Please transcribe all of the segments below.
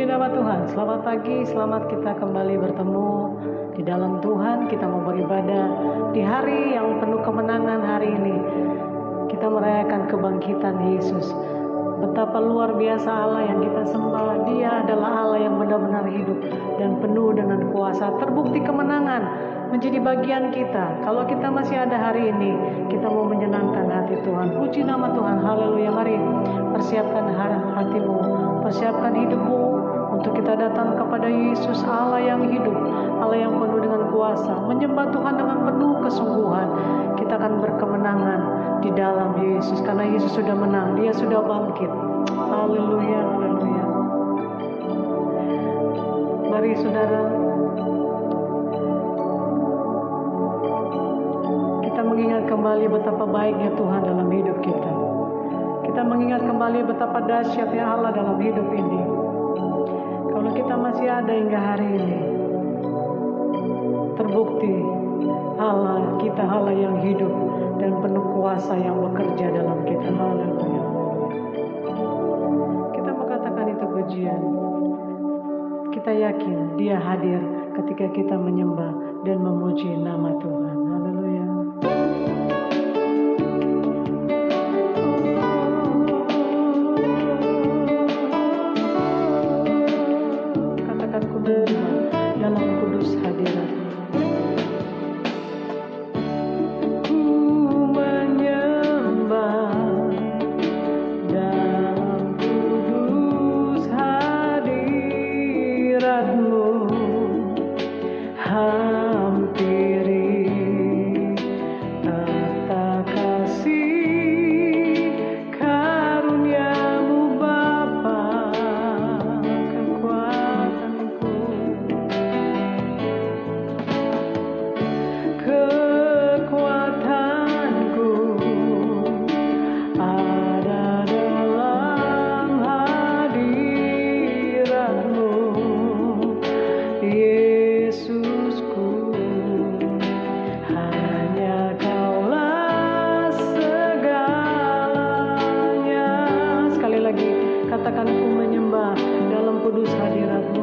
nama Tuhan. Selamat pagi, selamat kita kembali bertemu di dalam Tuhan. Kita mau beribadah di hari yang penuh kemenangan hari ini. Kita merayakan kebangkitan Yesus. Betapa luar biasa Allah yang kita sembah. Dia adalah Allah yang benar-benar hidup dan penuh dengan kuasa. Terbukti kemenangan menjadi bagian kita. Kalau kita masih ada hari ini, kita mau menyenangkan hati Tuhan. Puji nama Tuhan. Haleluya. Mari persiapkan hatimu, persiapkan hidupmu untuk kita datang kepada Yesus, Allah yang hidup, Allah yang penuh dengan kuasa. Menyembah Tuhan dengan penuh kesungguhan. Kita akan berkemenangan di dalam Yesus, karena Yesus sudah menang, Dia sudah bangkit. Haleluya, haleluya. Mari saudara, kita mengingat kembali betapa baiknya Tuhan dalam hidup kita. Kita mengingat kembali betapa dahsyatnya Allah dalam hidup ini. Kalau kita masih ada hingga hari ini, terbukti Allah kita, Allah yang hidup dan penuh kuasa yang bekerja dalam kita. Haleluya. Kita mengatakan itu pujian. Kita yakin Dia hadir ketika kita menyembah dan memuji nama Tuhan. Haleluya. Katakan ku menyembah dalam kudus hadirat.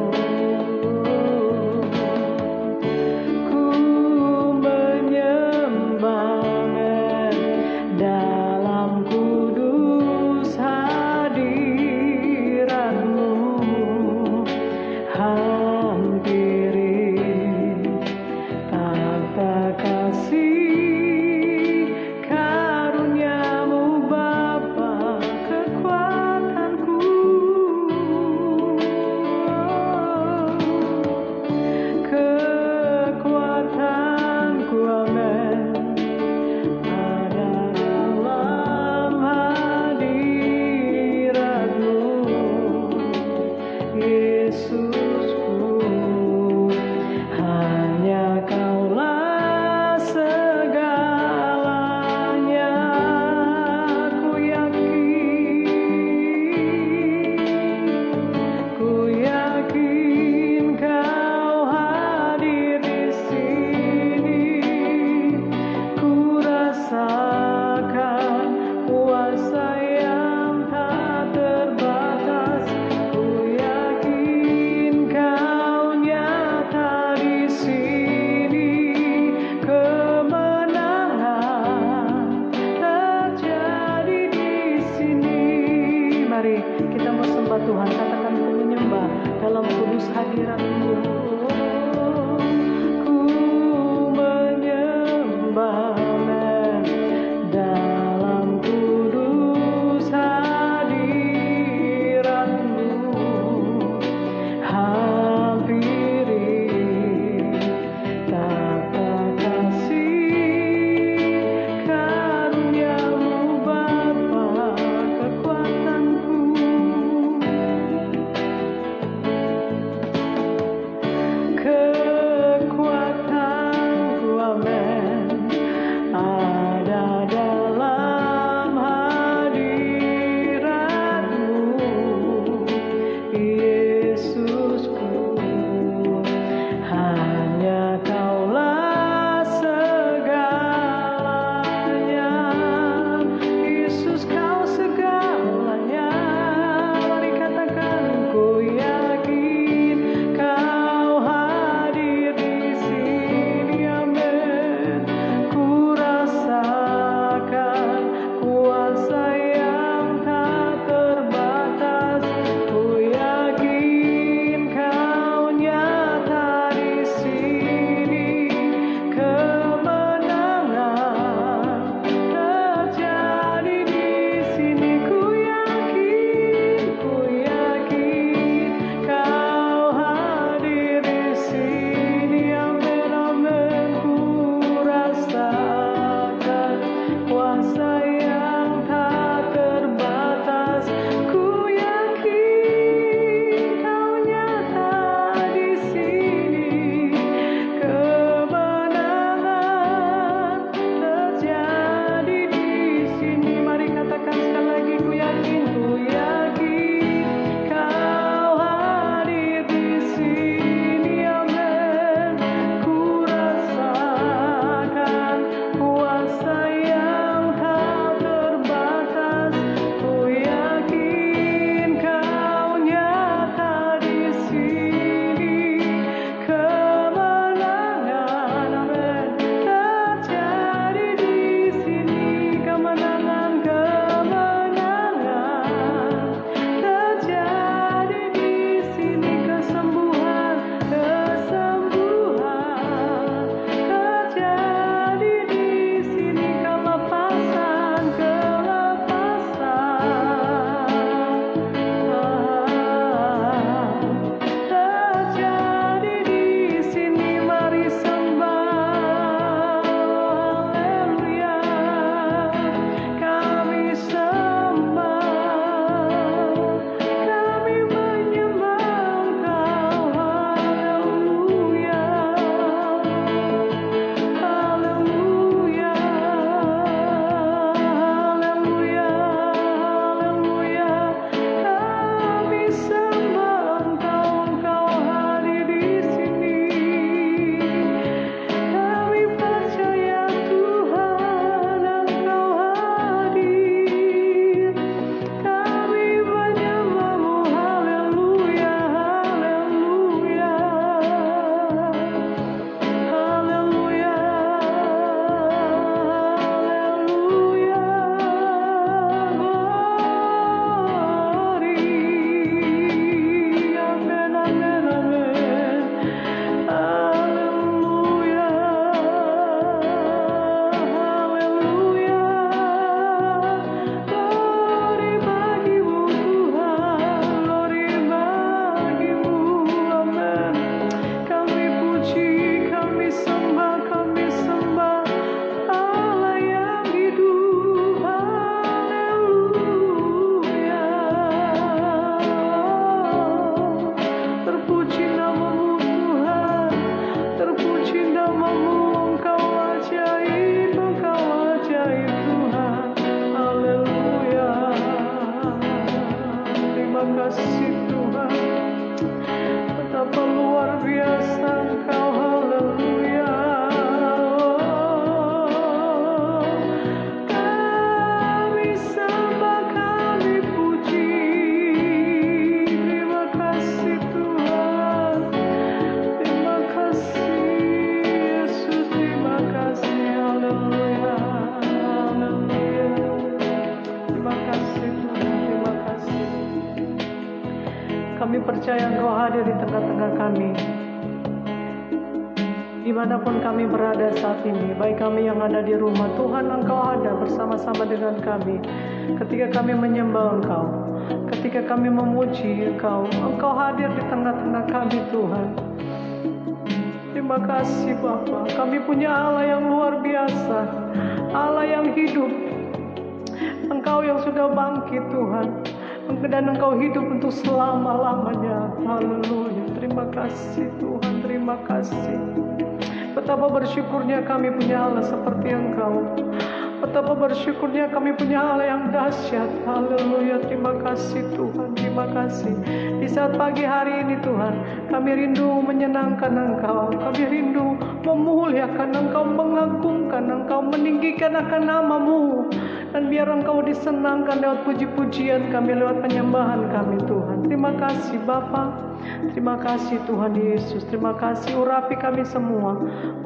kasih Tuhan. Betapa luar biasa Engkau, haleluya. Kami sembah, kami puji. Terima kasih Tuhan. Terima kasih Yesus, terima kasih, haleluya. Haleluya. Terima kasih Tuhan, terima kasih. Kami percaya Engkau hadir di tengah-tengah kami. Dimanapun kami berada saat ini, baik kami yang ada di rumah, Tuhan Engkau ada bersama-sama dengan kami. Ketika kami menyembah Engkau, ketika kami memuji Engkau, Engkau hadir di tengah-tengah kami Tuhan. Terima kasih Bapa, kami punya Allah yang luar biasa, Allah yang hidup. Engkau yang sudah bangkit Tuhan, dan Engkau hidup untuk selama-lamanya. Haleluya. Terima kasih Tuhan, terima kasih. Betapa bersyukurnya kami punya Allah seperti Engkau. Betapa bersyukurnya kami punya Allah yang dahsyat. Haleluya. Terima kasih Tuhan, terima kasih. Di saat pagi hari ini Tuhan, kami rindu menyenangkan Engkau. Kami rindu memuliakan Engkau, mengagungkan Engkau, meninggikan akan nama-Mu. Dan biar Engkau disenangkan lewat puji-pujian kami, lewat penyembahan kami Tuhan. Terima kasih Bapa. Terima kasih Tuhan Yesus. Terima kasih, urapi kami semua.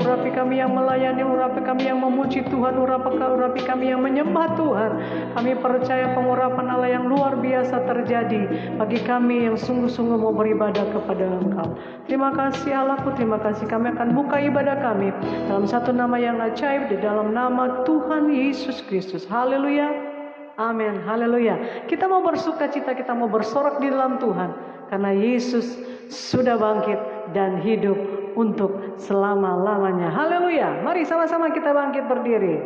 Urapi kami yang melayani, urapi kami yang memuji Tuhan, urapi kami yang menyembah Tuhan. Kami percaya pengurapan Allah yang luar biasa terjadi bagi kami yang sungguh-sungguh mau beribadah kepada Engkau. Terima kasih Allahku, terima kasih. Kami akan buka ibadah kami dalam satu nama yang ajaib, di dalam nama Tuhan Yesus Kristus. Haleluya. Amin. Haleluya. Kita mau bersuka cita, kita mau bersorak di dalam Tuhan. Karena Yesus sudah bangkit dan hidup untuk selama-lamanya. Haleluya. Mari sama-sama kita bangkit berdiri.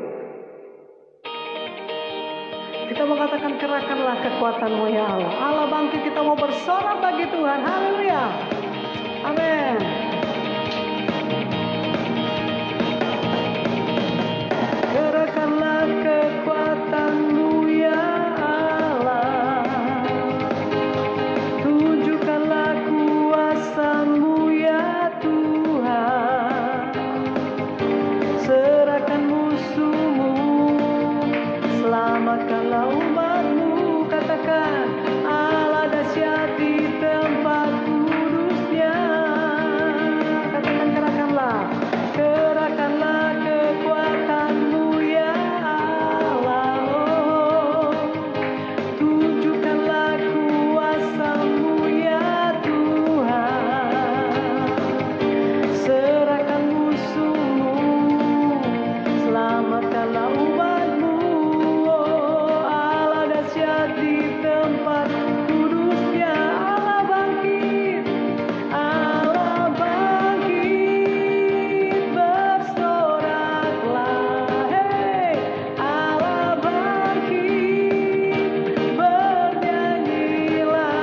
Kita mau katakan, kerahkanlah kekuatan-Mu ya Allah. Allah bangkit, kita mau bersorak bagi Tuhan. Haleluya. Amin. Kerahkanlah kekuatan-Mu ya Allah. Tunjukkanlah kuasa-Mu ya Tuhan. Serahkan musuh-Mu, selamatkanlah umat-Mu. Katakan, Allah dahsyat di tempat kudus-Nya. Katakan, kerahkanlah kekuatan-Mu ya Allah. Oh, tunjukkanlah kuasa-Mu ya Tuhan. Serahkan musuh-Mu, selamatkanlah umat-Mu. Oh, Allah dahsyat di tempat kudus-Nya. Allah bangkit, Allah bangkit, bersoraklah. Hei, Allah bangkit, bernyanyilah.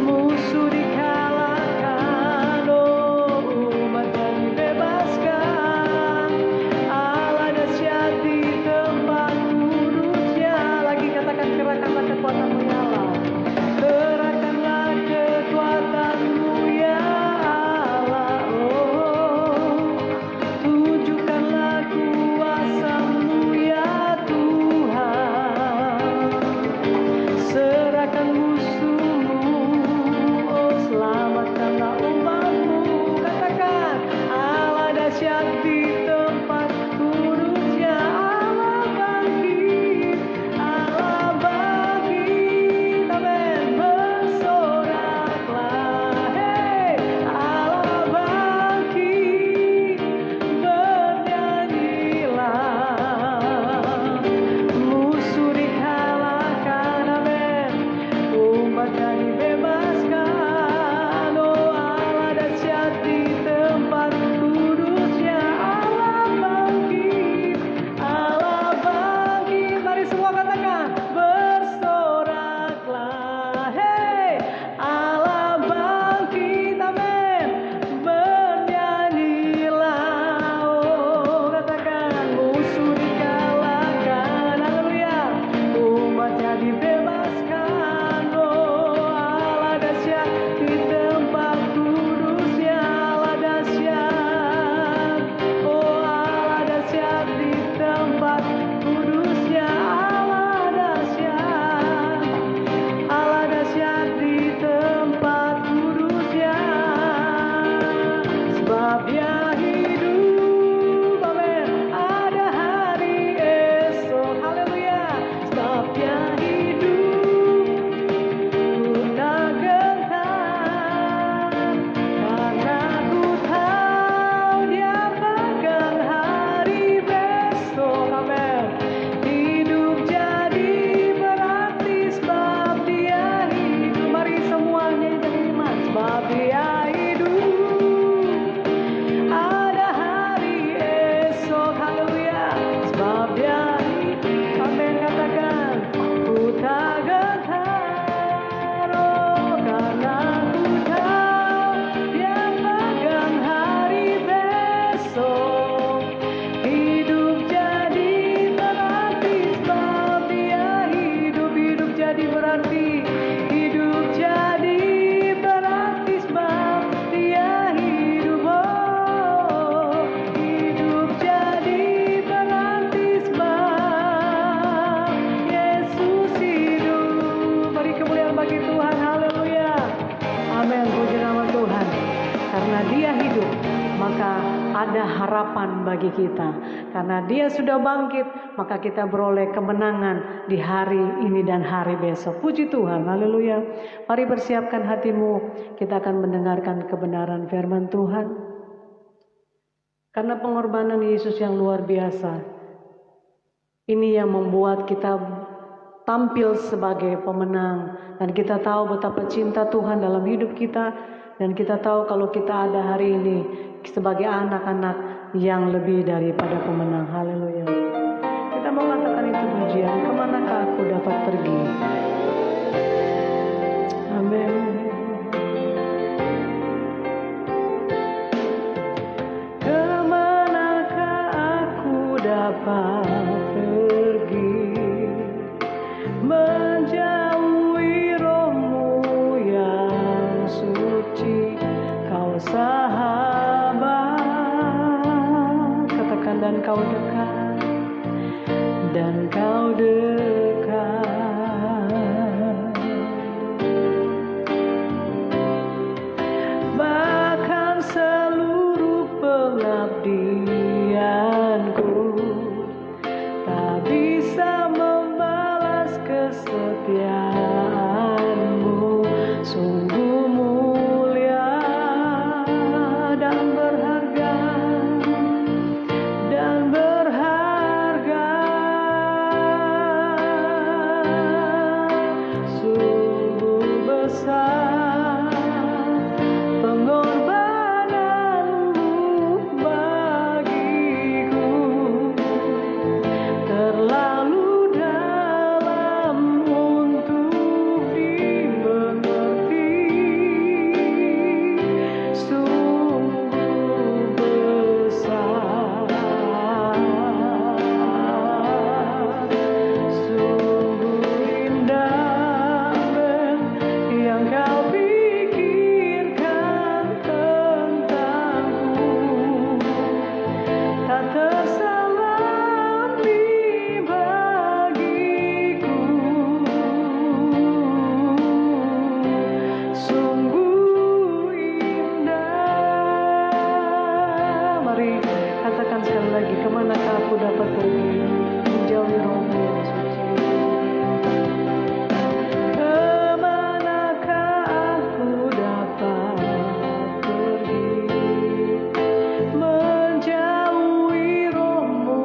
Musuh dikalahkan, oh umat dibebaskan. Allah dahsyat di tempat kudus-Nya. Lagi katakan, kerahkanlah kekuatan-Mu ya Allah. Kerahkanlah kekuatan-Mu ya Allah. Oh, tunjukkanlah kuasa-Mu ya Tuhan. Serahkan musuh-Mu, oh selamatkanlah umat-Mu. Katakan, Allah dahsyat di tempat kudus-Nya. Allah bangkit, Allah bangkit. Amin. Bersoraklah. Hei, Allah bangkit, bernyanyilah. Musuh dikalahkan, amin. Umat hidup, maka ada harapan bagi kita. Karena Dia sudah bangkit, maka kita beroleh kemenangan di hari ini dan hari besok. Puji Tuhan, haleluya. Mari persiapkan hatimu, kita akan mendengarkan kebenaran firman Tuhan. Karena pengorbanan Yesus yang luar biasa, ini yang membuat kita tampil sebagai pemenang. Dan kita tahu betapa cinta Tuhan dalam hidup kita. Dan kita tahu kalau kita ada hari ini sebagai anak-anak yang lebih daripada pemenang. Haleluya. Kita mau katakan itu pujian. Kemanakah aku dapat pergi? Amin. Kemanakah aku dapat pergi? Menjauhi Roh-Mu yang suci, Kau sahabat. Katakan dan Kau dekat, dan Kau dekat. Bahkan seluruh pengabdianku tak bisa membalas kesetiaan-Mu. Sungguh mulia dan berharga, dan berharga. Sungguh besar pengorbanan-Mu bagiku, terlalu dalam untuk dimengerti. Sungguh besar, sungguh indah yang Kau pikirkan tentangku. Tak terselami bagiku. Sungguh indah. Mari katakan sekali lagi, kemanakah aku dapat pergi? Menjauhi Roh-Mu yang suci. Kemanakah aku dapat pergi? Menjauhi Roh-Mu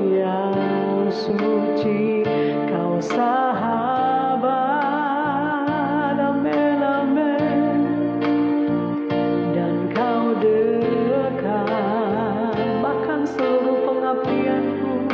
yang suci, Kau sahabat. Amin, amin. Dan Kau dekat. Bahkan seluruh pengabdianku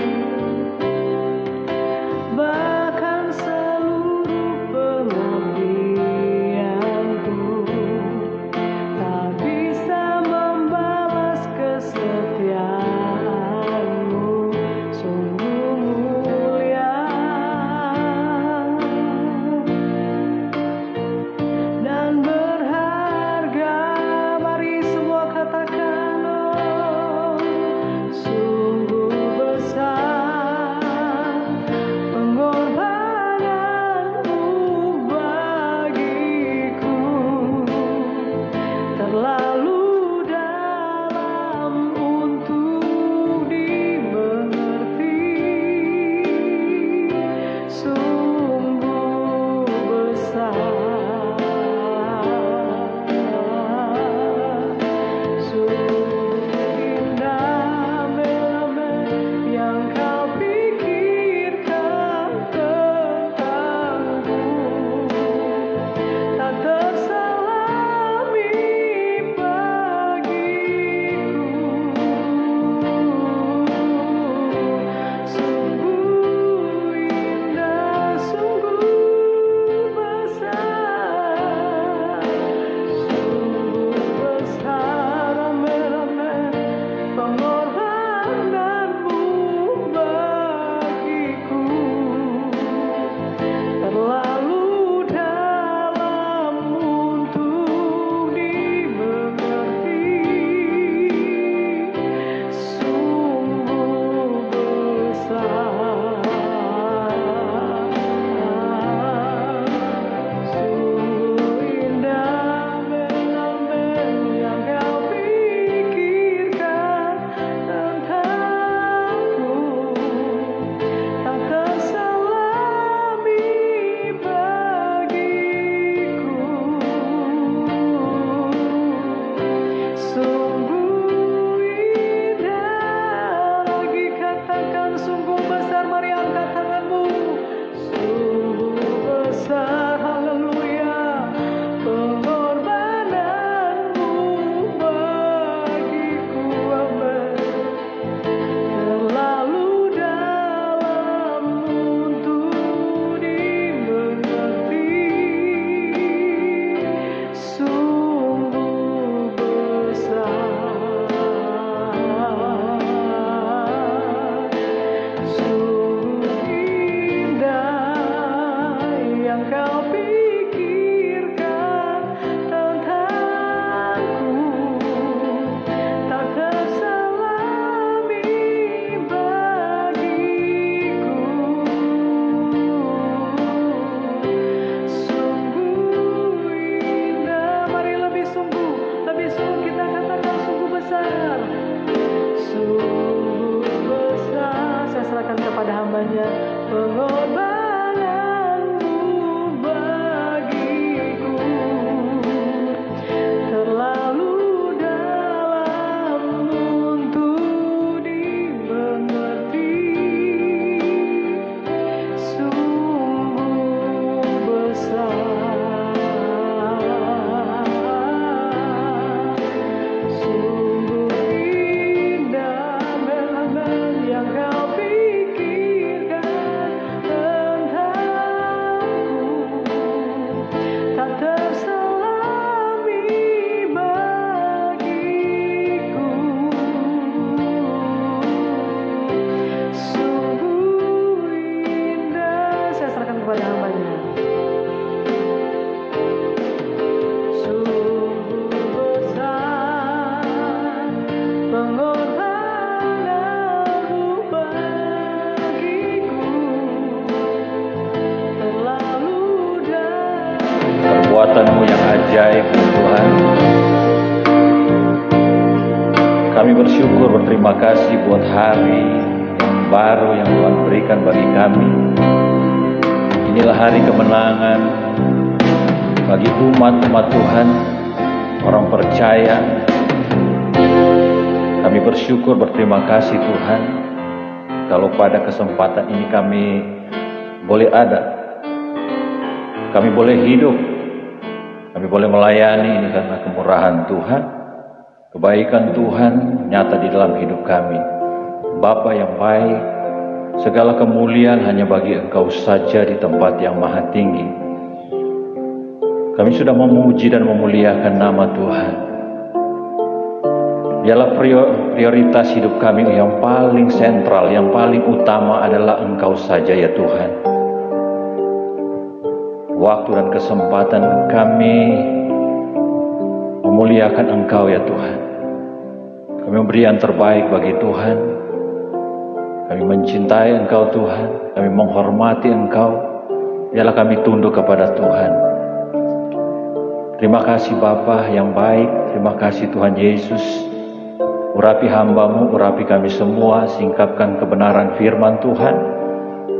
perbuatan-Mu yang ajaib Tuhan. Kami bersyukur, berterima kasih buat hari yang baru yang Tuhan berikan bagi kami. Inilah hari kemenangan bagi umat-umat Tuhan, orang percaya. Kami bersyukur, berterima kasih Tuhan, kalau pada kesempatan ini kami boleh ada, kami boleh hidup, kami boleh melayani. Ini karena kemurahan Tuhan, kebaikan Tuhan nyata di dalam hidup kami. Bapa yang baik, segala kemuliaan hanya bagi Engkau saja di tempat yang maha tinggi. Kami sudah memuji dan memuliakan nama Tuhan. Biarlah prioritas hidup kami yang paling sentral, yang paling utama adalah Engkau saja ya Tuhan. Waktu dan kesempatan kami memuliakan Engkau ya Tuhan. Kami memberi yang terbaik bagi Tuhan. Kami mencintai Engkau Tuhan. Kami menghormati Engkau. Biarlah kami tunduk kepada Tuhan. Terima kasih Bapa yang baik. Terima kasih Tuhan Yesus. Urapi hamba-Mu, urapi kami semua, singkapkan kebenaran firman Tuhan.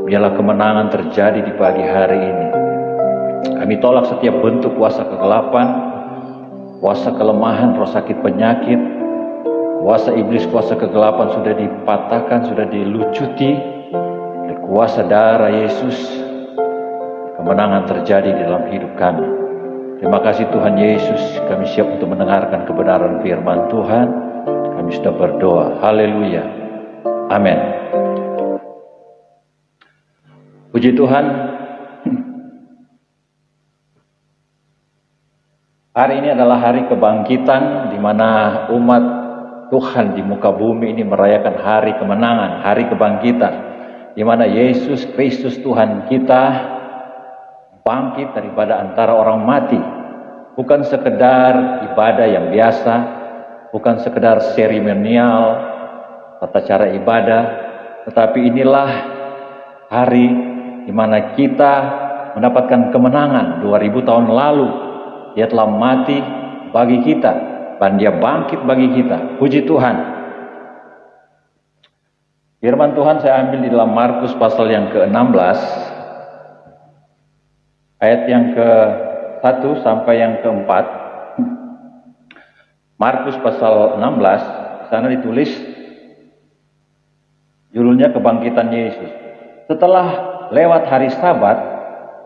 Biarlah kemenangan terjadi di pagi hari ini. Kami tolak setiap bentuk kuasa kegelapan, kuasa kelemahan, roh sakit penyakit, kuasa iblis, kuasa kegelapan sudah dipatahkan, sudah dilucuti oleh kuasa darah Yesus. Kemenangan terjadi di dalam hidup kami. Terima kasih Tuhan Yesus, kami siap untuk mendengarkan kebenaran firman Tuhan. Kami sudah berdoa. Haleluya. Amin. Puji Tuhan. Hari ini adalah hari kebangkitan, di mana umat Tuhan di muka bumi ini merayakan hari kemenangan, hari kebangkitan, di mana Yesus Kristus Tuhan kita bangkit daripada antara orang mati. Bukan sekedar ibadah yang biasa, bukan sekedar seremonial, tata cara ibadah, tetapi inilah hari di mana kita mendapatkan kemenangan. 2000 tahun lalu Dia telah mati bagi kita, dan Dia bangkit bagi kita. Puji Tuhan. Firman Tuhan saya ambil di dalam Markus pasal yang ke-16, ayat yang ke-1 sampai yang ke-4. Markus pasal 16, sana ditulis judulnya Kebangkitan Yesus. Setelah lewat hari Sabat,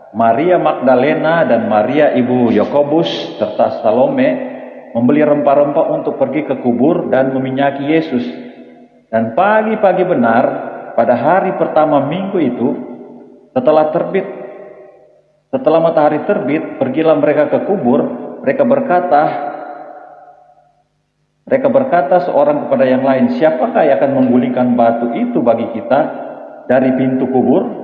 Maria Magdalena dan Maria ibu Yakobus serta Salome membeli rempah-rempah untuk pergi ke kubur dan meminyaki Yesus. Dan pagi-pagi benar pada hari pertama minggu itu, setelah matahari terbit, pergilah mereka ke kubur. Mereka berkata seorang kepada yang lain, "Siapakah yang akan menggulingkan batu itu bagi kita dari pintu kubur?"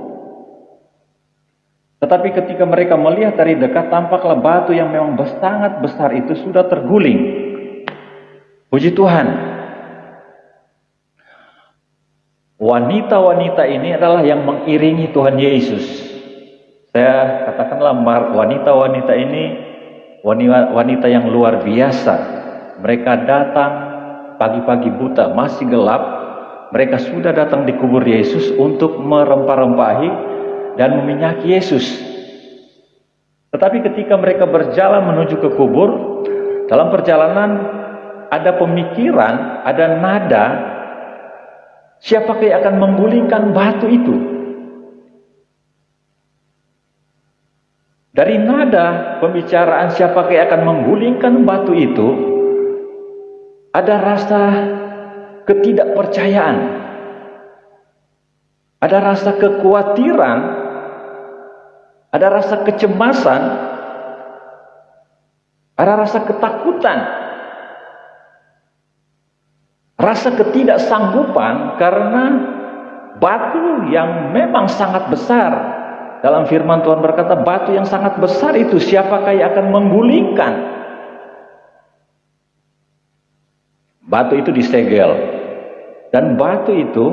Tetapi ketika mereka melihat dari dekat, tampaklah batu yang memang sangat besar itu sudah terguling. Puji Tuhan. Wanita-wanita ini adalah yang mengiringi Tuhan Yesus. Saya katakanlah wanita-wanita ini wanita yang luar biasa. Mereka datang pagi-pagi buta, masih gelap. Mereka sudah datang di kubur Yesus untuk merempah-rempahi dan meminyaki Yesus. Tetapi ketika mereka berjalan menuju ke kubur, dalam perjalanan ada pemikiran, ada nada, siapakah yang akan menggulingkan batu itu? Dari nada pembicaraan siapakah yang akan menggulingkan batu itu, ada rasa ketidakpercayaan, ada rasa kekhawatiran, ada rasa kecemasan, ada rasa ketakutan, rasa ketidaksanggupan karena batu yang memang sangat besar. Dalam firman Tuhan berkata, batu yang sangat besar itu siapakah yang akan menggulingkan? Batu itu disegel, dan batu itu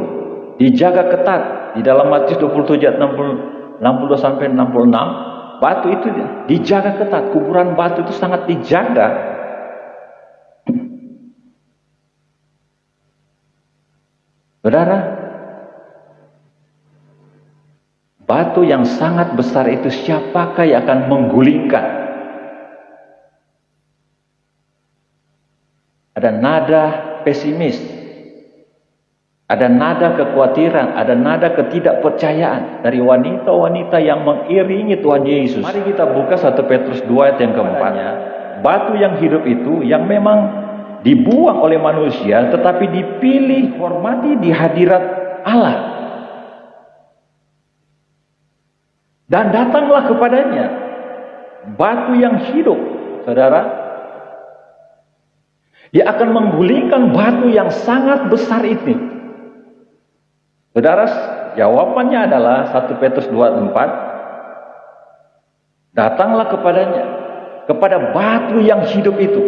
dijaga ketat. Di dalam Matius 27 ayat 62 sampai 66 batu itu dijaga ketat. Kuburan batu itu sangat dijaga. Saudara, batu yang sangat besar itu siapakah yang akan menggulingkan? Ada nada pesimis, ada nada kekhawatiran, ada nada ketidakpercayaan dari wanita-wanita yang mengiringi Tuhan Yesus. Mari kita buka 1 Petrus 2 ayat yang keempat. Batu yang hidup itu yang memang dibuang oleh manusia tetapi dipilih, hormati di hadirat Allah. Dan datanglah kepadanya batu yang hidup, saudara. Dia akan menggulingkan batu yang sangat besar ini. Saudara, jawabannya adalah 1 Petrus 2:4. Datanglah kepadanya, kepada batu yang hidup itu.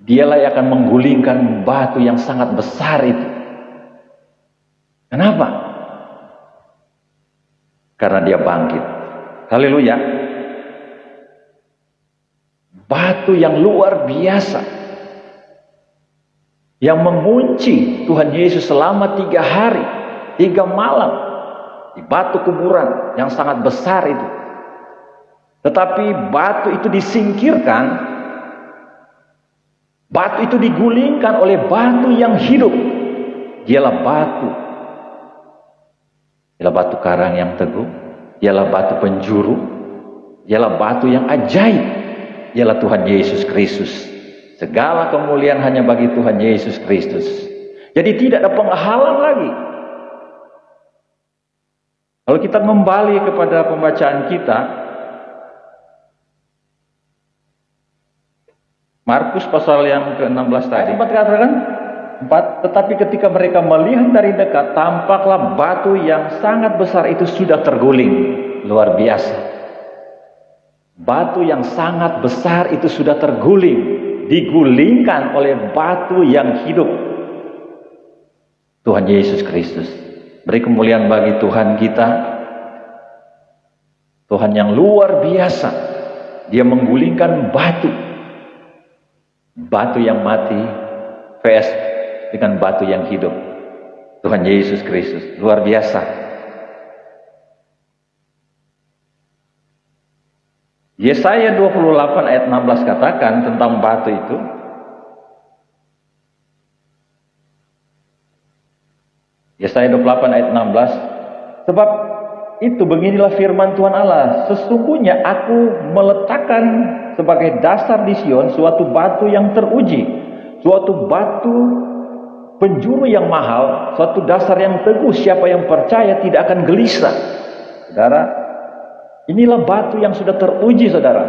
Dialah yang akan menggulingkan batu yang sangat besar itu. Kenapa? Karena dia bangkit. Haleluya. Batu yang luar biasa, yang mengunci Tuhan Yesus selama 3 hari 3 malam di batu kuburan yang sangat besar itu. Tetapi batu itu disingkirkan, batu itu digulingkan oleh batu yang hidup. Dialah batu karang yang teguh, dialah batu penjuru, dialah batu yang ajaib. Ialah Tuhan Yesus Kristus. Segala kemuliaan hanya bagi Tuhan Yesus Kristus. Jadi tidak ada penghalang lagi. Kalau kita kembali kepada pembacaan kita, Markus pasal yang ke-16 tadi, 4 katakan 4, tetapi ketika mereka melihat dari dekat, tampaklah batu yang sangat besar itu sudah terguling. Luar biasa. Batu yang sangat besar itu sudah terguling, digulingkan oleh batu yang hidup, Tuhan Yesus Kristus. Beri kemuliaan bagi Tuhan kita, Tuhan yang luar biasa. Dia menggulingkan batu yang mati vs dengan batu yang hidup, Tuhan Yesus Kristus. Luar biasa. Yesaya 28 ayat 16 katakan tentang batu itu. Yesaya 28 ayat 16. Sebab itu beginilah firman Tuhan Allah. Sesungguhnya aku meletakkan sebagai dasar di Sion suatu batu yang teruji. Suatu batu penjuru yang mahal. Suatu dasar yang teguh. Siapa yang percaya tidak akan gelisah. Saudara, inilah batu yang sudah teruji, saudara.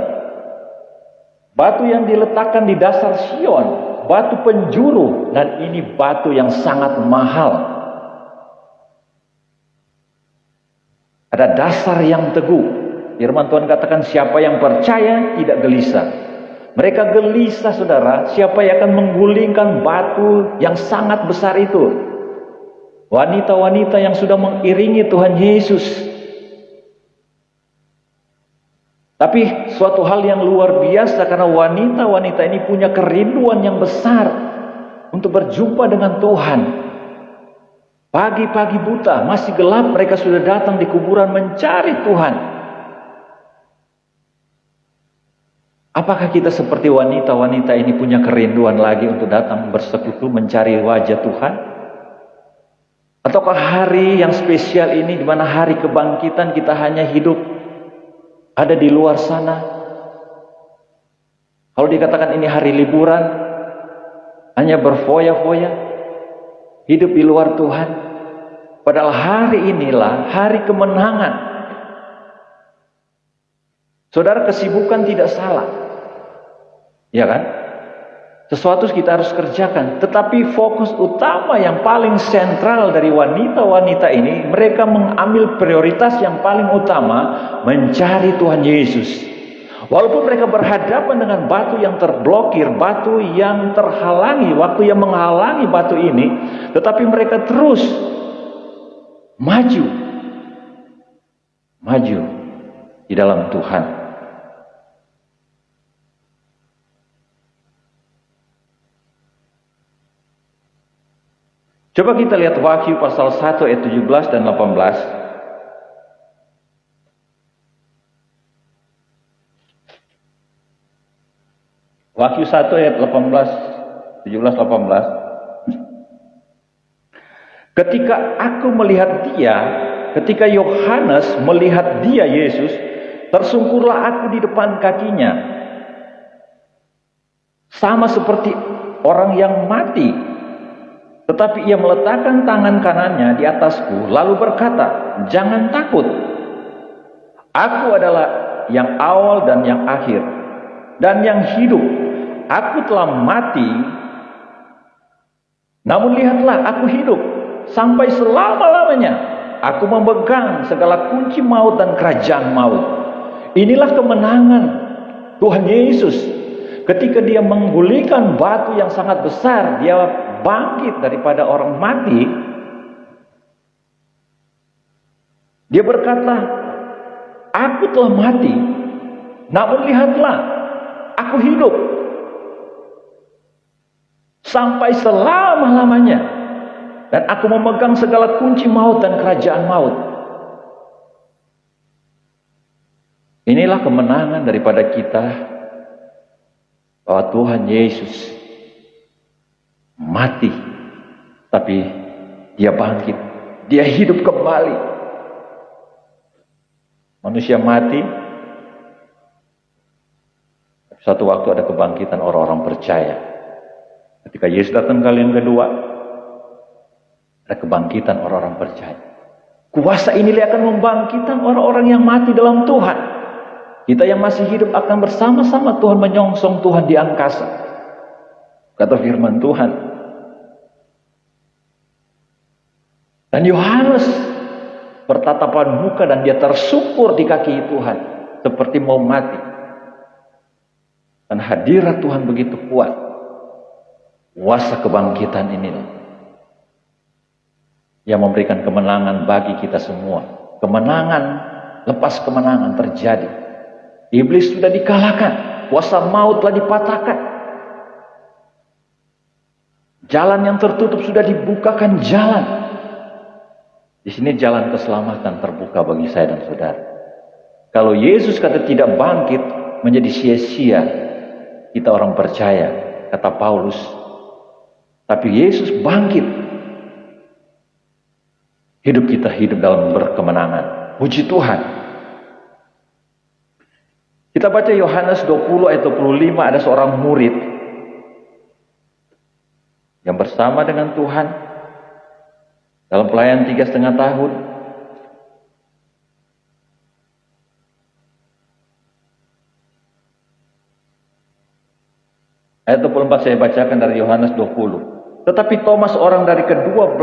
Batu yang diletakkan di dasar Sion, batu penjuru, dan ini batu yang sangat mahal. Ada dasar yang teguh. Firman Tuhan katakan siapa yang percaya tidak gelisah. Mereka gelisah, saudara. Siapa yang akan menggulingkan batu yang sangat besar itu? Wanita-wanita yang sudah mengiringi Tuhan Yesus. Tapi suatu hal yang luar biasa karena wanita-wanita ini punya kerinduan yang besar untuk berjumpa dengan Tuhan. Pagi-pagi buta, masih gelap, mereka sudah datang di kuburan mencari Tuhan. Apakah kita seperti wanita-wanita ini punya kerinduan lagi untuk datang bersekutu mencari wajah Tuhan? Ataukah hari yang spesial ini di mana hari kebangkitan kita hanya hidup ada di luar sana? Kalau dikatakan ini hari liburan, hanya berfoya-foya, hidup di luar Tuhan. Padahal hari inilah hari kemenangan. Saudara, kesibukan tidak salah, ya kan? Sesuatu kita harus kerjakan, tetapi fokus utama yang paling sentral dari wanita-wanita ini, mereka mengambil prioritas yang paling utama, mencari Tuhan Yesus. Walaupun mereka berhadapan dengan batu yang terblokir, batu yang terhalangi, waktu yang menghalangi batu ini, tetapi mereka terus maju. maju di dalam Tuhan. Coba kita lihat Wahyu pasal 1 ayat 17 dan 18. Wahyu 1 ayat 18, 17, 18. Ketika aku melihat dia, ketika Yohanes melihat dia Yesus, tersungkurlah aku di depan kakinya, sama seperti orang yang mati. Tetapi ia meletakkan tangan kanannya di atasku, lalu berkata, jangan takut. Aku adalah yang awal dan yang akhir, dan yang hidup. Aku telah mati, namun lihatlah aku hidup sampai selama-lamanya. Aku memegang segala kunci maut dan kerajaan maut. Inilah kemenangan Tuhan Yesus. Ketika dia menggulingkan batu yang sangat besar, dia bangkit daripada orang mati. Dia berkata, aku telah mati, namun lihatlah aku hidup sampai selama-lamanya, dan aku memegang segala kunci maut dan kerajaan maut. Inilah kemenangan daripada kita, bahwa Tuhan Yesus mati, tapi dia bangkit, dia hidup kembali. Manusia mati, suatu waktu ada kebangkitan orang-orang percaya. Ketika Yesus datang kali yang kedua, ada kebangkitan orang-orang percaya. Kuasa inilah akan membangkitkan orang-orang yang mati dalam Tuhan. Kita yang masih hidup akan bersama-sama Tuhan menyongsong Tuhan di angkasa. Kata firman Tuhan. Dan Yohanes bertatapan muka dan dia tersungkur di kaki Tuhan, seperti mau mati. Dan hadirat Tuhan begitu kuat. Kuasa kebangkitan inilah yang memberikan kemenangan bagi kita semua. Kemenangan, lepas kemenangan terjadi. Iblis sudah dikalahkan, kuasa maut telah dipatahkan. Jalan yang tertutup sudah dibukakan jalan. Di sini jalan keselamatan terbuka bagi saya dan saudara. Kalau Yesus kata tidak bangkit, menjadi sia-sia kita orang percaya, kata Paulus. Tapi Yesus bangkit. Hidup kita hidup dalam berkemenangan. Puji Tuhan. Kita baca Yohanes 20 ayat 25, ada seorang murid yang bersama dengan Tuhan dalam pelayanan 3,5 tahun. Ayat 24 saya bacakan dari Yohanes 20. Tetapi Thomas, orang dari ke-12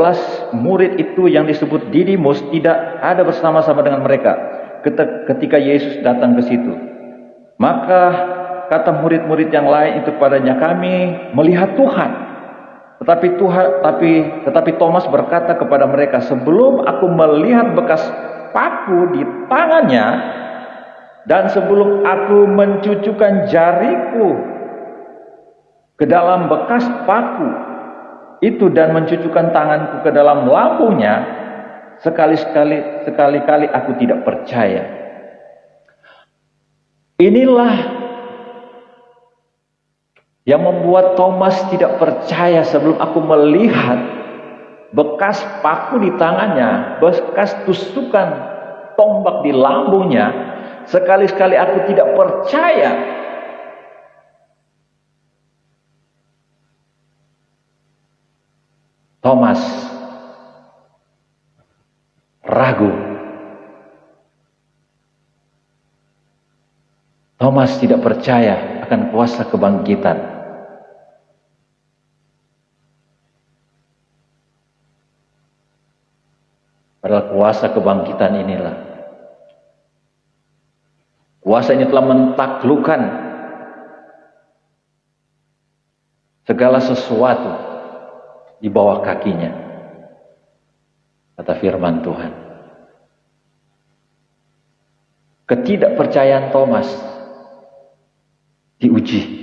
murid itu yang disebut Didimus, tidak ada bersama-sama dengan mereka ketika Yesus datang ke situ. Maka kata murid-murid yang lain itu padanya, kami melihat Tuhan. Tetapi Thomas berkata kepada mereka, sebelum aku melihat bekas paku di tangannya, dan sebelum aku mencucukkan jariku ke dalam bekas paku itu dan mencucukkan tanganku ke dalam lambungnya, sekali-kali aku tidak percaya. Inilah yang membuat Thomas tidak percaya. Sebelum aku melihat bekas paku di tangannya, bekas tusukan tombak di lambungnya, sekali-kali aku tidak percaya. Thomas ragu. Thomas tidak percaya akan kuasa kebangkitan. Padahal kuasa kebangkitan inilah, kuasa ini telah mentaklukkan segala sesuatu di bawah kakinya. Kata firman Tuhan. ketidakpercayaan Thomas diuji.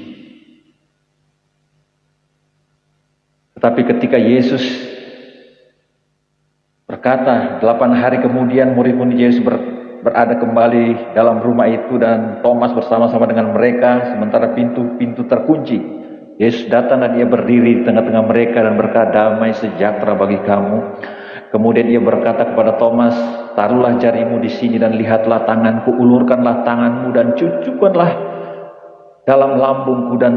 Tetapi ketika Yesus berkata, 8 hari kemudian murid-murid Yesus berada kembali dalam rumah itu dan Thomas bersama-sama dengan mereka sementara pintu-pintu terkunci. Yesus datang dan ia berdiri di tengah-tengah mereka dan berkata, damai sejahtera bagi kamu. Kemudian ia berkata kepada Thomas, taruhlah jarimu di sini dan lihatlah tanganku, ulurkanlah tanganmu dan cucukkanlah dalam lambungku dan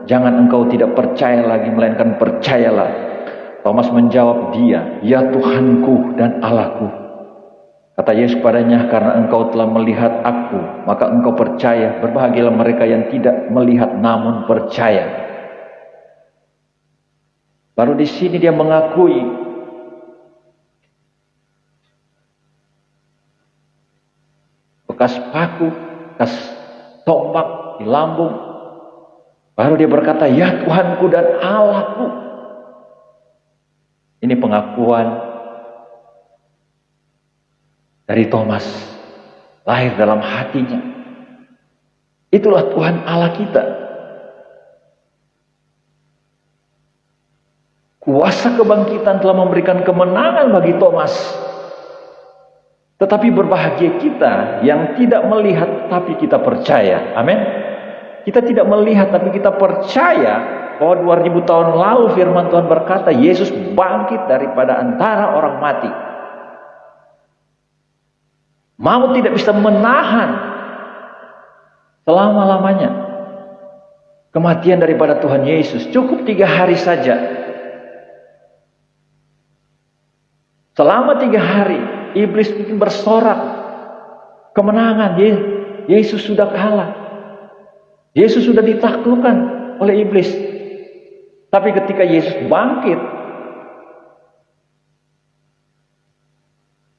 jangan engkau tidak percaya lagi melainkan percayalah. Thomas menjawab dia, ya Tuhanku dan Allahku. Kata Yesus kepadanya, karena engkau telah melihat aku, maka engkau percaya. Berbahagialah mereka yang tidak melihat namun percaya. Baru di sini dia mengakui bekas paku, bekas tombak di lambung. Baru dia berkata, ya Tuhanku dan Allahku. Ini pengakuan dari Thomas, lahir dalam hatinya. Itulah Tuhan Allah kita. Kuasa kebangkitan telah memberikan kemenangan bagi Thomas. Tetapi berbahagia kita yang tidak melihat tapi kita percaya. Amin. Kita tidak melihat tapi kita percaya bahwa 2000 tahun lalu firman Tuhan berkata Yesus bangkit daripada antara orang mati. Maut tidak bisa menahan selama-lamanya kematian daripada Tuhan Yesus. Cukup 3 hari saja. Selama 3 hari iblis mungkin bersorak kemenangan. Yesus sudah kalah. Yesus sudah ditaklukkan oleh iblis. Tapi ketika Yesus bangkit,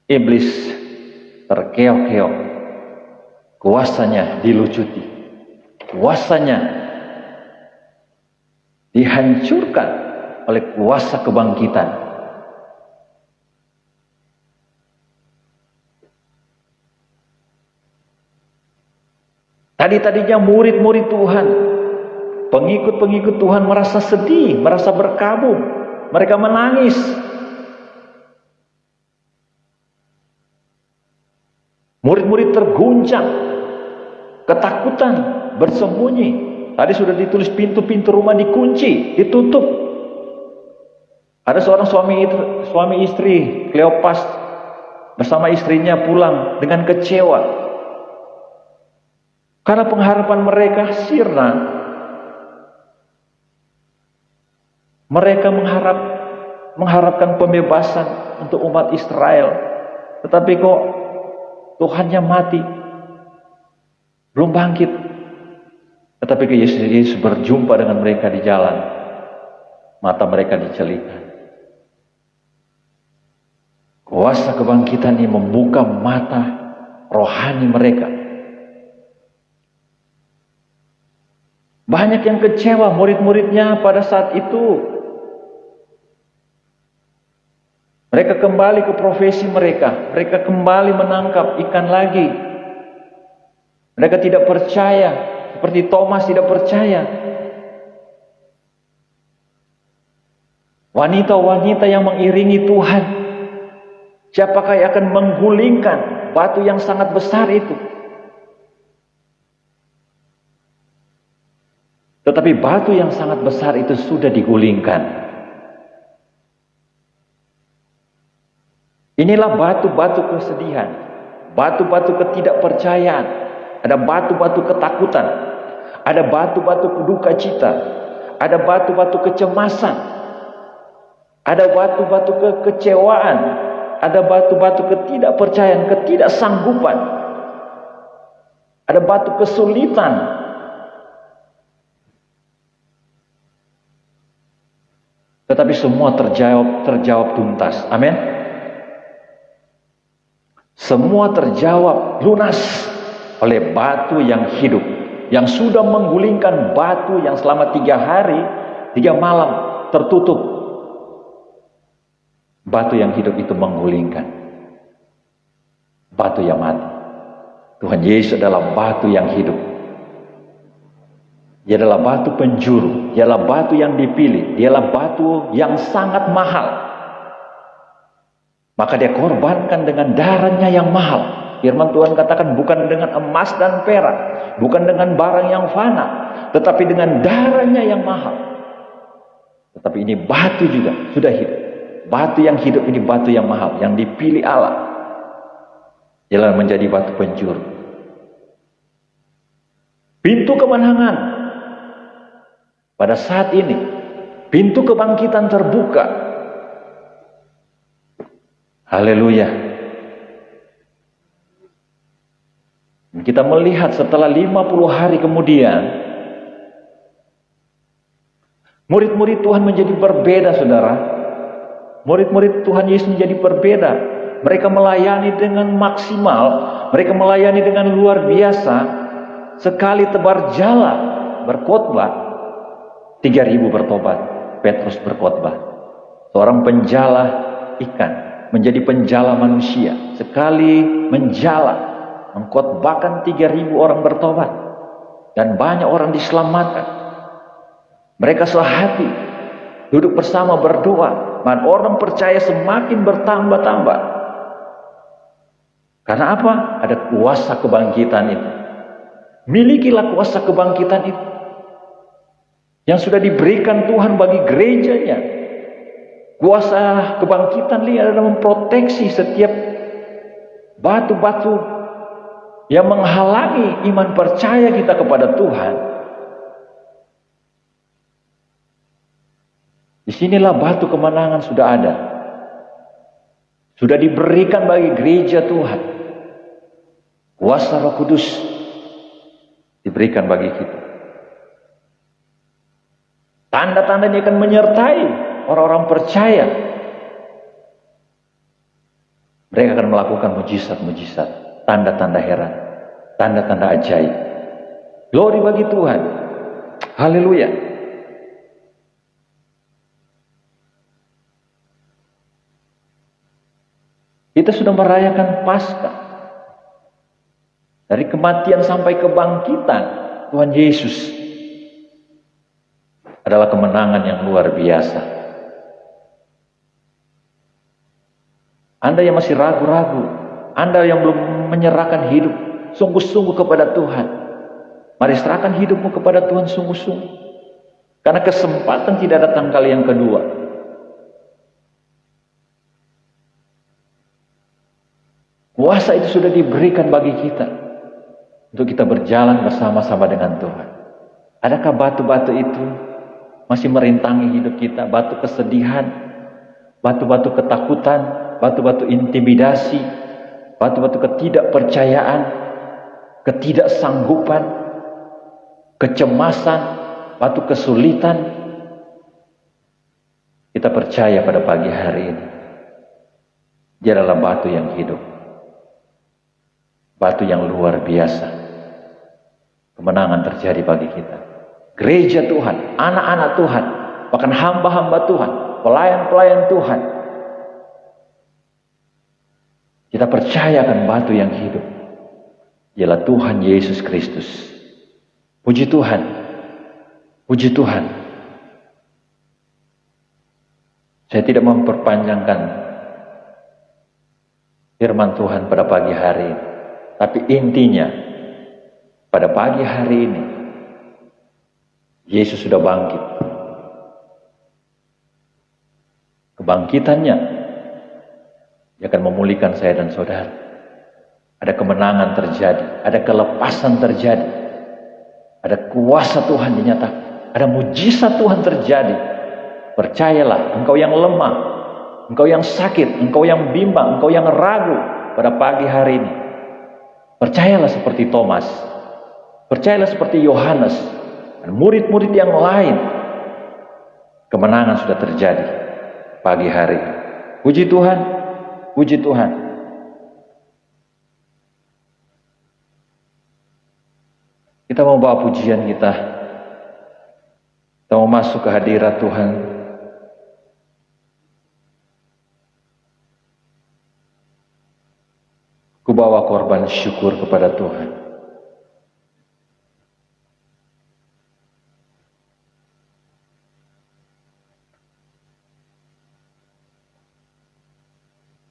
iblis terkeok-keok, kuasanya dilucuti, kuasanya dihancurkan oleh kuasa kebangkitan. Tadinya murid-murid Tuhan, pengikut-pengikut Tuhan merasa sedih, merasa berkabung, mereka menangis. Murid-murid terguncang, ketakutan, bersembunyi. Tadi sudah ditulis pintu-pintu rumah dikunci, ditutup. Ada seorang suami istri, Kleopas bersama istrinya pulang dengan kecewa. Karena pengharapan mereka sirna. Mereka mengharapkan pembebasan untuk umat Israel. Tetapi kok Tuhannya mati, belum bangkit. Tetapi Yesus berjumpa dengan mereka di jalan. Mata mereka dicelikan. Kuasa kebangkitan ini membuka mata rohani mereka. Banyak yang kecewa murid-muridnya pada saat itu. Mereka kembali ke profesi mereka. Mereka kembali menangkap ikan lagi. Mereka tidak percaya. Seperti Thomas tidak percaya. Wanita-wanita yang mengiringi Tuhan. Siapakah yang akan menggulingkan batu yang sangat besar itu? Tetapi batu yang sangat besar itu sudah digulingkan. Inilah batu-batu kesedihan, batu-batu ketidakpercayaan, ada batu-batu ketakutan, ada batu-batu duka cita, ada batu-batu kecemasan, ada batu-batu kekecewaan, ada batu-batu ketidakpercayaan, ketidaksanggupan, ada batu kesulitan. Tetapi semua terjawab tuntas. Amin. Semua terjawab lunas oleh batu yang hidup, yang sudah menggulingkan batu yang selama 3 hari 3 malam tertutup. Batu yang hidup itu menggulingkan batu yang mati. Tuhan Yesus adalah batu yang hidup. Dia adalah batu penjuru, dia adalah batu yang dipilih, dia adalah batu yang sangat mahal. Maka dia korbankan dengan darahnya yang mahal. Firman Tuhan katakan bukan dengan emas dan perak, bukan dengan barang yang fana, tetapi dengan darahnya yang mahal. Tetapi ini batu juga sudah hidup. Batu yang hidup ini batu yang mahal, yang dipilih Allah. Dia menjadi batu penjuru. Pintu kemenangan. Pada saat ini, pintu kebangkitan terbuka. Haleluya. Kita melihat setelah 50 hari kemudian, murid-murid Tuhan menjadi berbeda, saudara. Murid-murid Tuhan Yesus menjadi berbeda. Mereka melayani dengan maksimal, mereka melayani dengan luar biasa. Sekali tebar jala berkhotbah, 3.000 bertobat. Petrus berkhotbah. Seorang penjala ikan menjadi penjala manusia. Sekali menjala, mengkhotbahkan 3.000 orang bertobat. Dan banyak orang diselamatkan. Mereka sehati, duduk bersama berdoa. Dan orang percaya semakin bertambah-tambah. Karena apa? Ada kuasa kebangkitan itu. Milikilah kuasa kebangkitan itu. Yang sudah diberikan Tuhan bagi gerejanya. Kuasa kebangkitan ini adalah memproteksi setiap batu-batu yang menghalangi iman percaya kita kepada Tuhan. Disinilah batu kemenangan sudah ada. Sudah diberikan bagi gereja Tuhan. Kuasa Roh Kudus diberikan bagi kita. Tanda-tandanya akan menyertai orang-orang percaya. Mereka akan melakukan mujizat-mujizat, tanda-tanda heran, tanda-tanda ajaib. Glory bagi Tuhan. Haleluya. Kita sudah merayakan Paskah. Dari kematian sampai kebangkitan Tuhan Yesus adalah kemenangan yang luar biasa. Anda yang masih ragu-ragu, Anda yang belum menyerahkan hidup sungguh-sungguh kepada Tuhan, mari serahkan hidupmu kepada Tuhan sungguh-sungguh. Karena kesempatan tidak datang kali yang kedua. Kuasa itu sudah diberikan bagi kita untuk kita berjalan bersama-sama dengan Tuhan. Adakah batu-batu itu masih merintangi hidup kita? Batu kesedihan, batu-batu ketakutan, batu-batu intimidasi, batu-batu ketidakpercayaan, ketidaksanggupan, kecemasan, batu kesulitan. Kita percaya pada pagi hari ini dia adalah batu yang hidup, batu yang luar biasa. Kemenangan terjadi bagi kita. Gereja Tuhan, anak-anak Tuhan, bahkan hamba-hamba Tuhan, pelayan-pelayan Tuhan. Kita percaya akan batu yang hidup. Ialah Tuhan Yesus Kristus. Puji Tuhan. Puji Tuhan. Saya tidak memperpanjangkan firman Tuhan pada pagi hari ini. Tapi intinya, pada pagi hari ini, Yesus sudah bangkit. Kebangkitannya, dia akan memulihkan saya dan saudara. Ada kemenangan terjadi, ada kelepasan terjadi, ada kuasa Tuhan dinyatakan, ada mujizat Tuhan terjadi. Percayalah, engkau yang lemah, engkau yang sakit, engkau yang bimbang, engkau yang ragu pada pagi hari ini. Percayalah seperti Thomas, percayalah seperti Yohanes, dan murid-murid yang lain. Kemenangan sudah terjadi pagi hari. Puji Tuhan, puji Tuhan. Kita mau bawa pujian kita. Kita mau masuk ke hadirat Tuhan. Ku bawa korban ucapan syukur kepada Tuhan.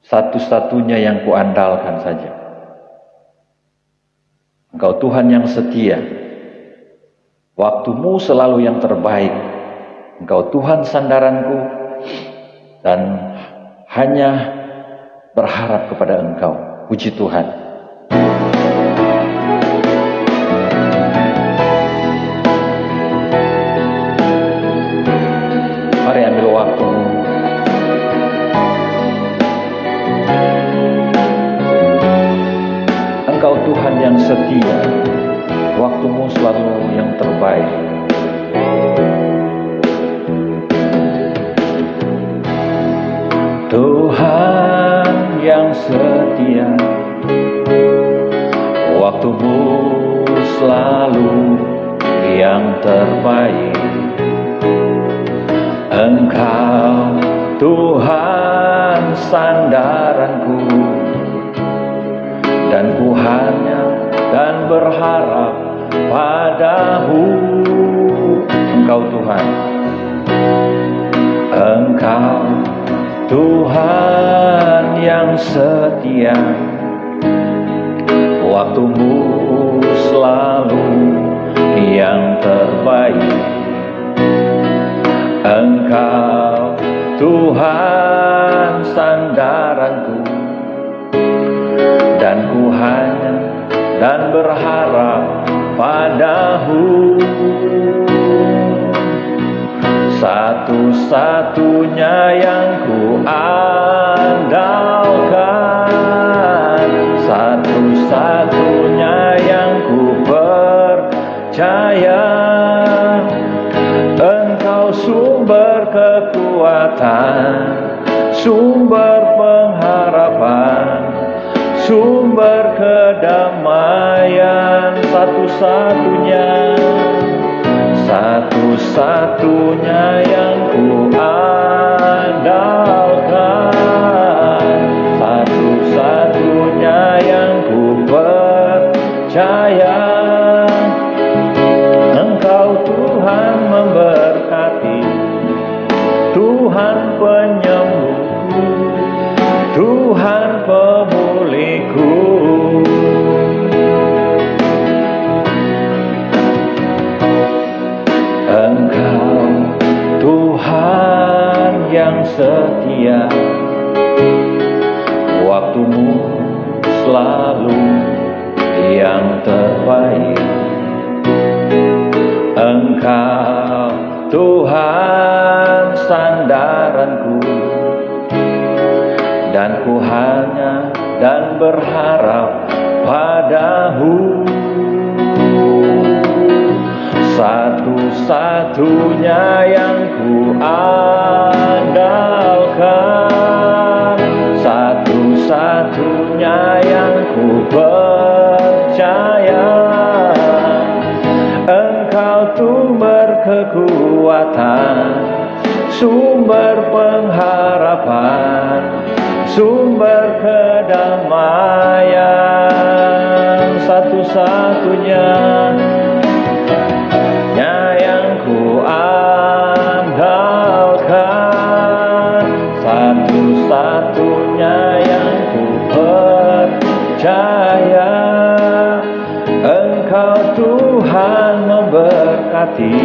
Satu-satunya yang kuandalkan saja. Engkau Tuhan yang setia. Waktumu selalu yang terbaik. Engkau Tuhan sandaranku dan hanya berharap kepada Engkau. Puji Tuhan. Mari ambil waktu. Engkau Tuhan yang setia, waktumu selalu yang terbaik. Tuhan yang setia, waktumu selalu yang terbaik. Engkau Tuhan sandaranku, dan ku hanya dan berharap padamu. Engkau Tuhan, Engkau Tuhan yang setia, waktumu selalu yang terbaik. Engkau Tuhan sandaranku, dan ku hanya dan berharap padamu. Satu-satunya yang ku andalkan, satu-satunya yang ku percaya. Engkau sumber kekuatan, sumber pengharapan, sumber kedamaian. Satu-satunya yang ku andalkan, satu-satunya yang ku percaya. Engkau Tuhan memberkati, Tuhan penyembuhku, Tuhan pemulihku. Engkau Tuhan yang setia, waktumu selalu yang terbaik. Engkau Tuhan sandaranku, dan ku hanya dan berharap padamu. Satu-satunya yang ku andalkan, satu-satunya yang ku percaya. Engkau sumber kekuatan, sumber pengharapan, sumber kedamaian. Satu-satunya yang ku andalkan, satu-satunya yang ku percaya. Engkau Tuhan memberkati,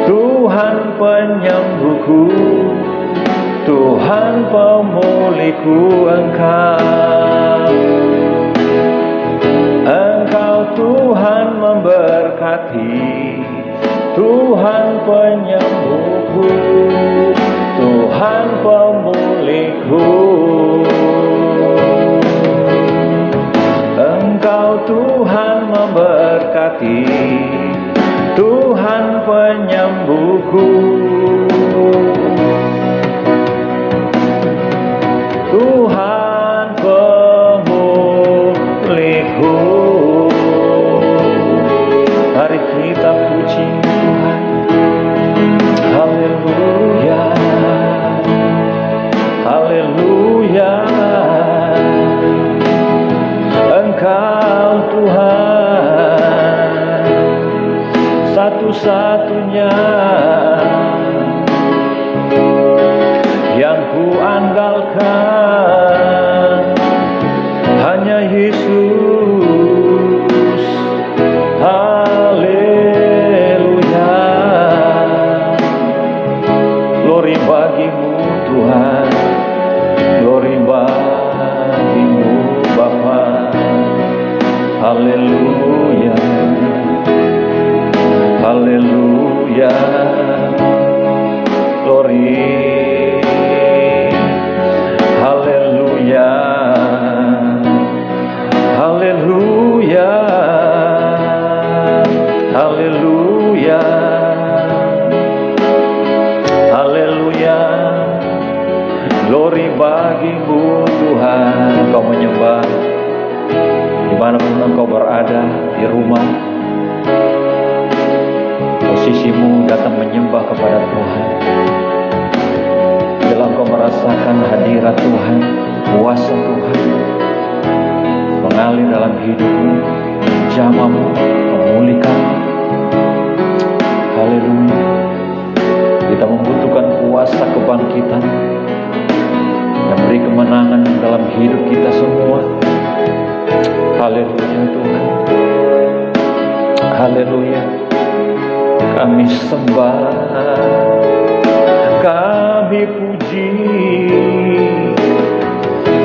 Tuhan penyembuhku, Tuhan pemulihku. Engkau Tuhan memberkati, Tuhan penyembuhku, Tuhan pemulihku. Engkau Tuhan memberkati, Tuhan penyembuhku, Tuhan pemulihku. Mari kita puji Tuhan. Haleluya, haleluya. satu-satunya yang ku andalkan, hanya Yesus. Haleluya. Glory bagimu Tuhan, glory bagimu Bapa. Haleluya, haleluya. Glory, haleluya, haleluya, haleluya, haleluya. Glory bagimu Tuhan. Kau menyembah dimanapun engkau berada, di rumah, posisimu datang menyembah kepada Tuhan. Bila engkau merasakan hadirat Tuhan, kuasa Tuhan mengalir dalam hidupmu, menjamahmu, memulihkan. Haleluya. Kita membutuhkan kuasa kebangkitan yang beri kemenangan dalam hidup kita semua. Haleluya Tuhan. Haleluya. Kami sembah, kami puji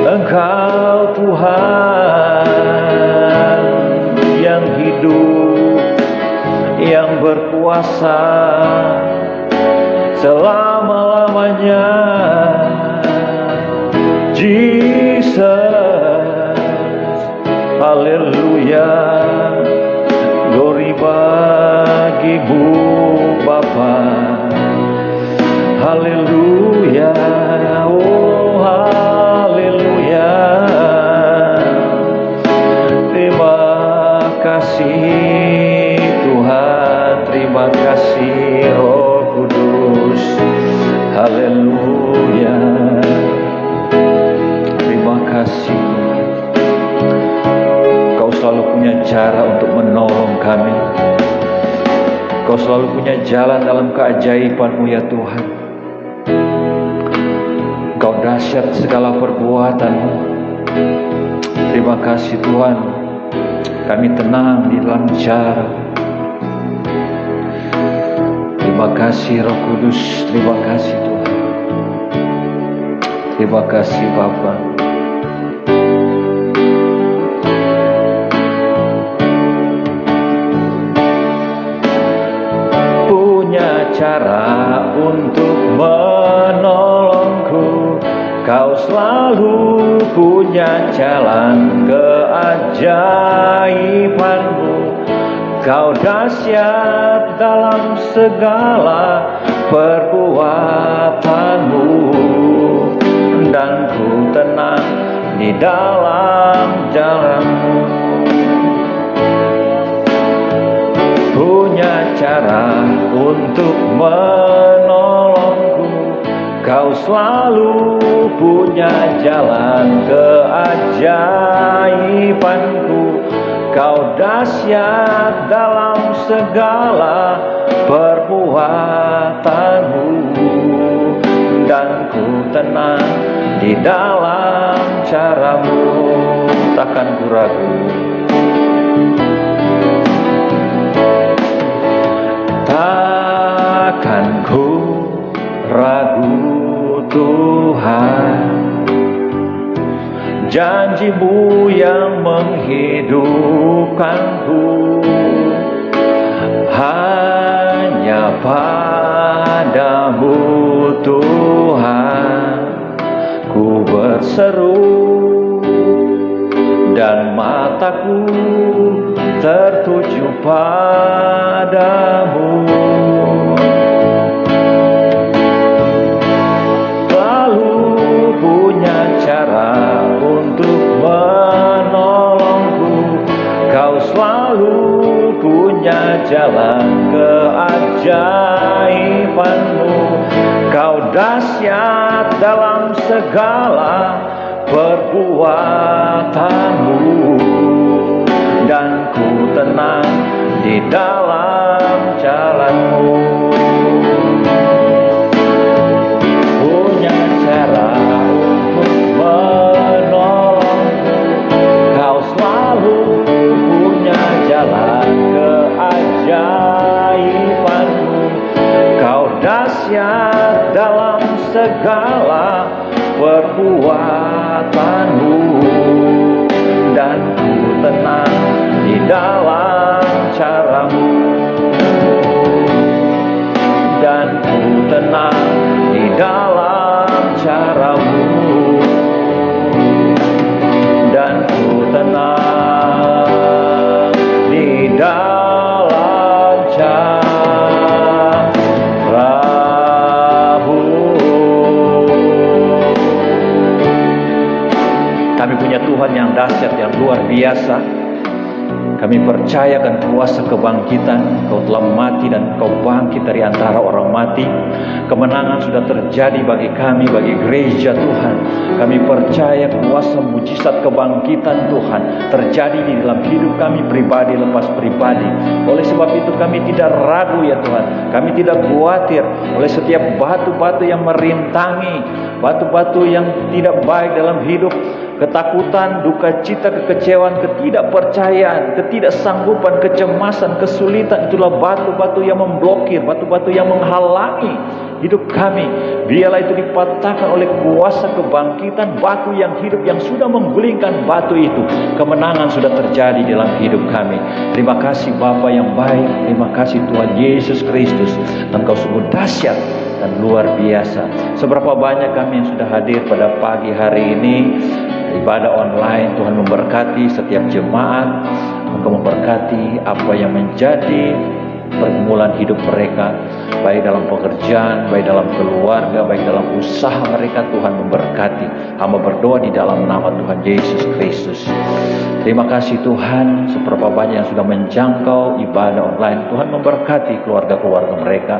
Engkau Tuhan yang hidup, yang berkuasa selama-lamanya. Jesus, haleluya. Glory bagimu Bapa. Haleluya. Oh haleluya. Terima kasih Tuhan, terima kasih Roh Kudus. Haleluya. Terima kasih Tuhan. Kau selalu punya cara untuk menolong kami. Kau selalu punya jalan dalam keajaiban-Mu ya Tuhan. Kau dahsyat segala perbuatan-Mu. Terima kasih Tuhan. Kami tenang di dalam cara. Terima kasih Roh Kudus. Terima kasih Tuhan. Terima kasih Bapa. Cara untuk menolongku, Kau selalu punya jalan keajaiban-Mu. Kau dahsyat dalam segala perbuatan-Mu, dan ku tenang di dalam jalan-Mu. Punya cara untuk menolongku, Kau selalu punya jalan keajaiban-Ku. Kau dahsyat dalam segala perbuatan-Mu, dan ku tenang di dalam cara-Mu. Takkan ku ragu, takkan ku ragu Tuhan. Janji-Mu yang menghidupkanku, hanya padamu Tuhan ku berseru, dan mataku tertuju padamu. Untuk menolongku, Kau selalu punya jalan keajaiban-Mu. Kau dahsyat dalam segala perbuatan-Mu, dan ku tenang di dalam jalanmu, punya cara untuk menolongku. Kau selalu punya jalan keajaibanmu. Kau dahsyat dalam segala perbuatanmu, dan ku tenang di dalam caramu, dan ku tenang di dalam caramu, dan ku tenang di dalam caramu. Kami punya Tuhan yang dahsyat, yang luar biasa. Kami percayakan kuasa kebangkitan. Kau telah mati dan Kau bangkit dari antara orang mati. Kemenangan sudah terjadi bagi kami, bagi gereja Tuhan. Kami percaya kuasa mujizat kebangkitan Tuhan terjadi di dalam hidup kami pribadi lepas pribadi. Oleh sebab itu kami tidak ragu ya Tuhan. Kami tidak khawatir oleh setiap batu-batu yang merintangi, batu-batu yang tidak baik dalam hidup. Ketakutan, duka cita, kekecewaan, ketidakpercayaan, ketidaksanggupan, kecemasan, kesulitan, itulah batu-batu yang memblokir, batu-batu yang menghalangi hidup kami. Biarlah itu dipatahkan oleh kuasa kebangkitan, batu yang hidup yang sudah menggulingkan batu itu. Kemenangan sudah terjadi dalam hidup kami. Terima kasih Bapa yang baik. Terima kasih Tuhan Yesus Kristus. Engkau sungguh dahsyat dan luar biasa. Seberapa banyak kami yang sudah hadir pada pagi hari ini ibadah online. Tuhan memberkati setiap jemaat. Engkau memberkati apa yang menjadi pergumulan hidup mereka, baik dalam pekerjaan, baik dalam keluarga, baik dalam usaha mereka. Tuhan memberkati. Hamba berdoa di dalam nama Tuhan Yesus Kristus. Terima kasih Tuhan, seberapa banyak yang sudah menjangkau ibadah online. Tuhan memberkati keluarga-keluarga mereka.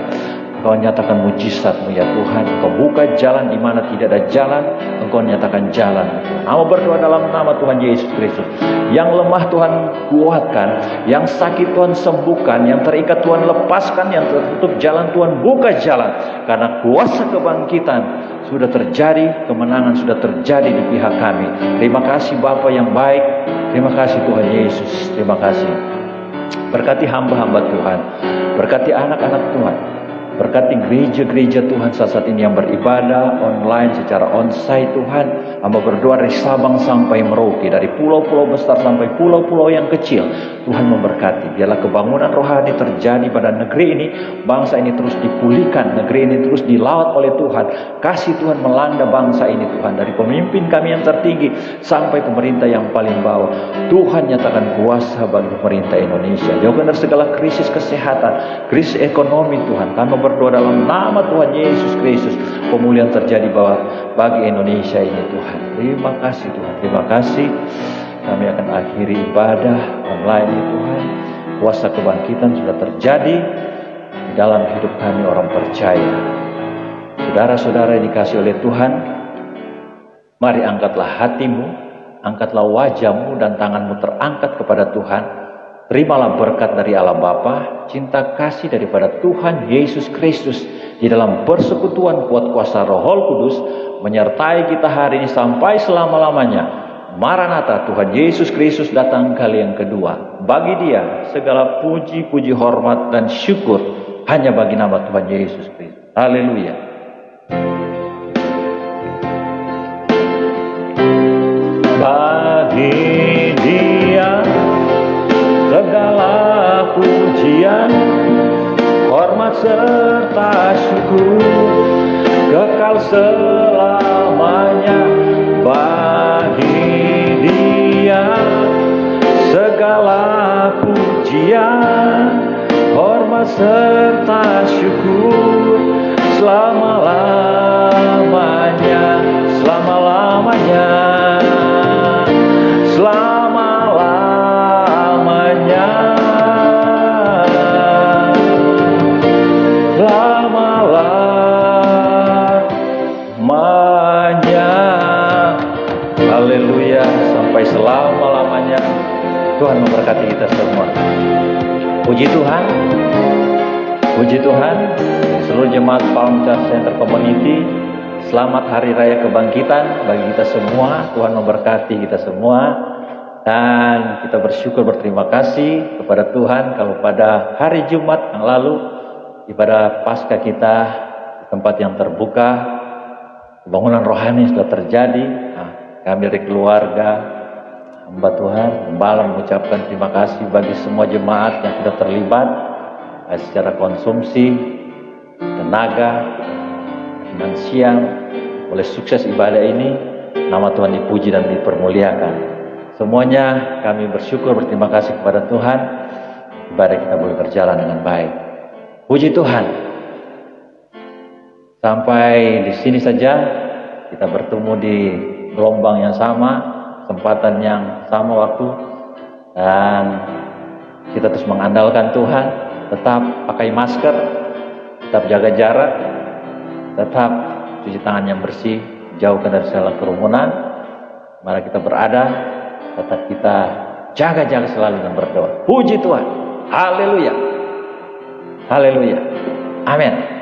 Engkau nyatakan mujizat-Mu ya Tuhan. Engkau buka jalan di mana tidak ada jalan. Engkau nyatakan jalan. Hamba berdoa dalam nama Tuhan Yesus Kristus. Yang lemah Tuhan kuatkan, yang sakit Tuhan sembuhkan, yang terikat Tuhan lepaskan, yang tertutup jalan Tuhan buka jalan. Karena kuasa kebangkitan sudah terjadi, kemenangan sudah terjadi di pihak kami. Terima kasih Bapa yang baik. Terima kasih Tuhan Yesus. Terima kasih. Berkati hamba-hamba Tuhan. Berkati anak-anak Tuhan. Berkati gereja-gereja Tuhan saat ini yang beribadah online secara onsite Tuhan. Hamba berdoa dari Sabang sampai Merauke, dari pulau-pulau besar sampai pulau-pulau yang kecil. Tuhan memberkati. Biarlah kebangunan rohani terjadi pada negeri ini. Bangsa ini terus dipulihkan. Negeri ini terus dilawat oleh Tuhan. Kasih Tuhan melanda bangsa ini Tuhan. Dari pemimpin kami yang tertinggi sampai pemerintah yang paling bawah. Tuhan nyatakan kuasa bagi pemerintah Indonesia. Jauhkan dari segala krisis kesehatan, krisis ekonomi Tuhan. Kami berdoa dalam nama Tuhan Yesus Kristus. Pemulihan terjadi bagi Indonesia ini Tuhan. Terima kasih Tuhan. Terima kasih. Kami akan akhiri ibadah online ini Tuhan. Kuasa kebangkitan sudah terjadi di dalam hidup kami orang percaya. Saudara-saudara yang dikasih oleh Tuhan, mari angkatlah hatimu, angkatlah wajahmu dan tanganmu terangkat kepada Tuhan. Terimalah berkat dari Allah Bapa, cinta kasih daripada Tuhan Yesus Kristus di dalam persekutuan kuat kuasa Roh Kudus menyertai kita hari ini sampai selama-lamanya. Maranatha, Tuhan Yesus Kristus datang kali yang kedua. Bagi Dia segala puji-puji, hormat dan syukur hanya bagi nama Tuhan Yesus Kristus. Haleluya. Bagi Dia segala pujian, hormat serta syukur kekal selamanya. Bagi Dia segala pujian, hormat serta syukur selama-lamanya, selama-lamanya, selama-lamanya, selama-lamanya. Haleluya, sampai selama-lamanya. Tuhan memberkati kita semua. Puji Tuhan. Puji Tuhan, seluruh jemaat Palm Church Center Community, selamat Hari Raya Kebangkitan bagi kita semua. Tuhan memberkati kita semua. Dan kita bersyukur berterima kasih kepada Tuhan kalau pada hari Jumat yang lalu, ibadah Paskah kita di tempat yang terbuka, pembangunan rohani sudah terjadi. Kami dari keluarga hamba Tuhan kembali mengucapkan terima kasih bagi semua jemaat yang sudah terlibat secara konsumsi, tenaga, finansial, oleh sukses ibadah ini. Nama Tuhan dipuji dan dipermuliakan. Semuanya kami bersyukur berterima kasih kepada Tuhan. Ibadah kita boleh berjalan dengan baik. Puji Tuhan. Sampai di sini saja kita bertemu di gelombang yang sama, kesempatan yang sama waktu, dan kita terus mengandalkan Tuhan. Tetap pakai masker, tetap jaga jarak, tetap cuci tangan yang bersih, jauhkan dari segala kerumunan. Mari kita berada, tetap kita jaga-jaga selalu dan berdoa. Puji Tuhan. Haleluya. Haleluya. Amin.